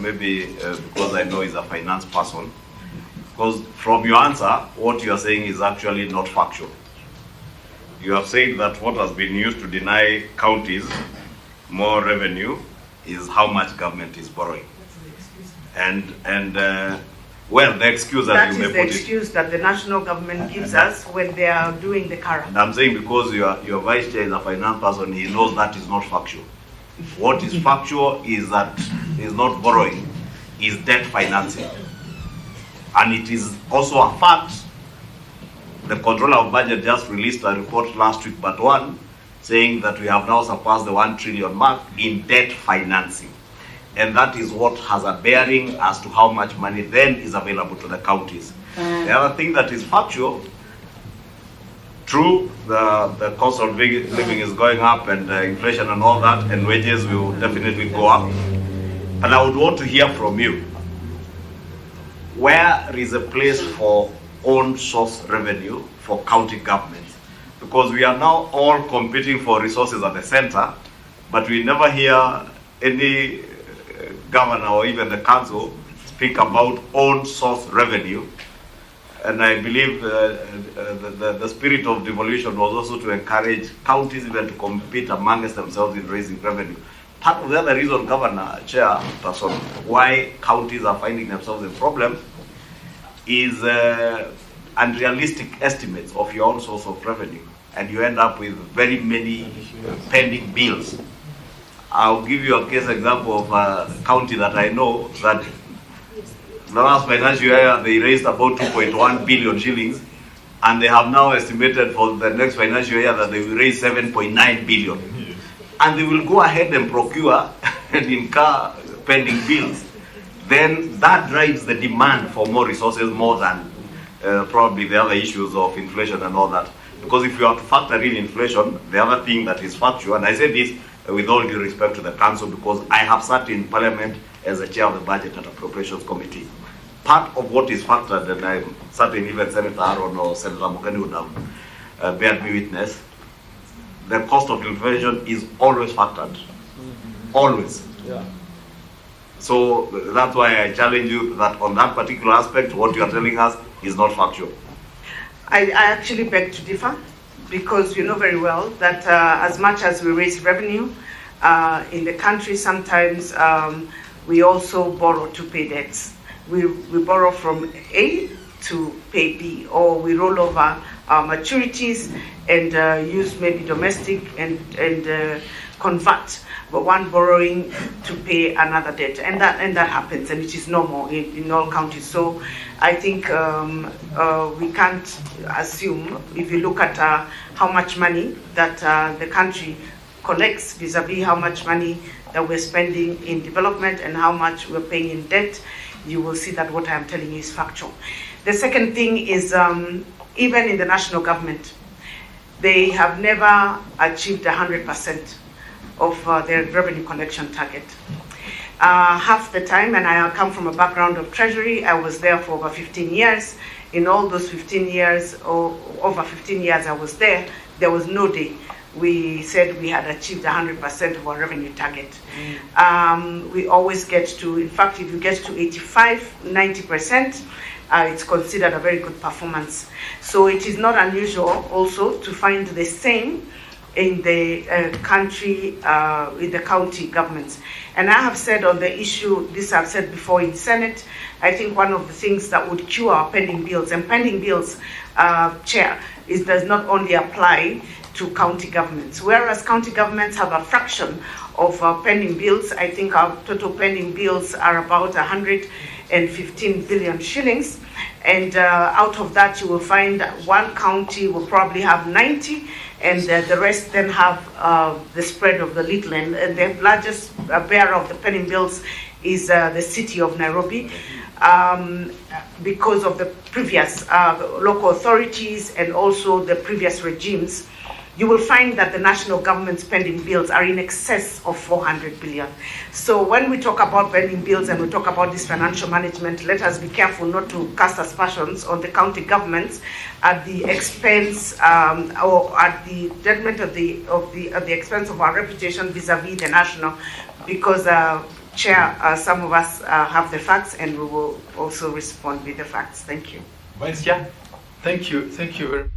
maybe because I know he's a finance person, because from your answer, what you are saying is actually not factual. You have said that what has been used to deny counties more revenue is how much government is borrowing. Well, the excuse that you may is the excuse that the national government gives us when they are doing the CARA. And I'm saying because your vice chair is a finance person, he knows that is not factual. What is factual is that is not borrowing, is debt financing. And it is also a fact, the Controller of Budget just released a report last week, but one, saying that we have now surpassed the 1 trillion mark in debt financing. And that is what has a bearing as to how much money then is available to the counties. The other thing that is factual, true, the cost of living is going up and inflation and all that, and wages will definitely go up. And I would want to hear from you, where is a place for own source revenue for county governments? Because we are now all competing for resources at the center, but we never hear any governor or even the council speak about own source revenue. And I believe the spirit of devolution was also to encourage counties even to compete amongst themselves in raising revenue. Part of the other reason, Governor, Chairperson, why counties are finding themselves in problems is unrealistic estimates of your own source of revenue. And you end up with very many pending bills. I'll give you a case example of a county that I know that the last financial year they raised about 2.1 billion shillings, and they have now estimated for the next financial year that they will raise 7.9 billion. And they will go ahead and procure and incur pending bills. Then that drives the demand for more resources more than probably the other issues of inflation and all that. Because if you have to factor in inflation, the other thing that is factual, and I say this with all due respect to the council, because I have sat in parliament as a chair of the budget and appropriations committee. Part of what is factored, and I'm certain even Senator Aaron or Senator Mukeni would have bear me witness, the cost of inflation is always factored. Always. Yeah. So that's why I challenge you that on that particular aspect, what you are telling us is not factual. I actually beg to differ, because you know very well that as much as we raise revenue in the country, sometimes we also borrow to pay debts. We borrow from A to pay B, or we roll over our maturities and use maybe domestic and convert one borrowing to pay another debt, and that happens, and it is normal in all counties. So I think we can't assume, if you look at how much money that the country collects vis-a-vis how much money that we're spending in development and how much we're paying in debt, you will see that what I'm telling you is factual. The second thing is, even in the national government, they have never achieved 100% of their revenue collection target. Half the time, and I come from a background of Treasury, I was there for over 15 years. In all those 15 years, or over 15 years I was there was no day we said we had achieved 100% of our revenue target. We always get to, in fact, if you get to 85, 90%, it's considered a very good performance. So it is not unusual also to find the same in the country, in the county governments. And I have said on the issue, this I've said before in Senate, I think one of the things that would cure our pending bills, and pending bills, Chair, does not only apply to county governments. Whereas county governments have a fraction of pending bills, I think our total pending bills are about 115 billion shillings. And out of that, you will find that one county will probably have 90, and the rest then have the spread of the little. And the largest bearer of the pending bills is the city of Nairobi, because of the previous local authorities and also the previous regimes. You will find that the national government's pending bills are in excess of 400 billion. So when we talk about pending bills and we talk about this financial management, let us be careful not to cast aspersions on the county governments at the expense or at the detriment of the expense of our reputation vis-a-vis the national, because Chair, some of us have the facts, and we will also respond with the facts. Thank you. Vice Chair, thank you very much.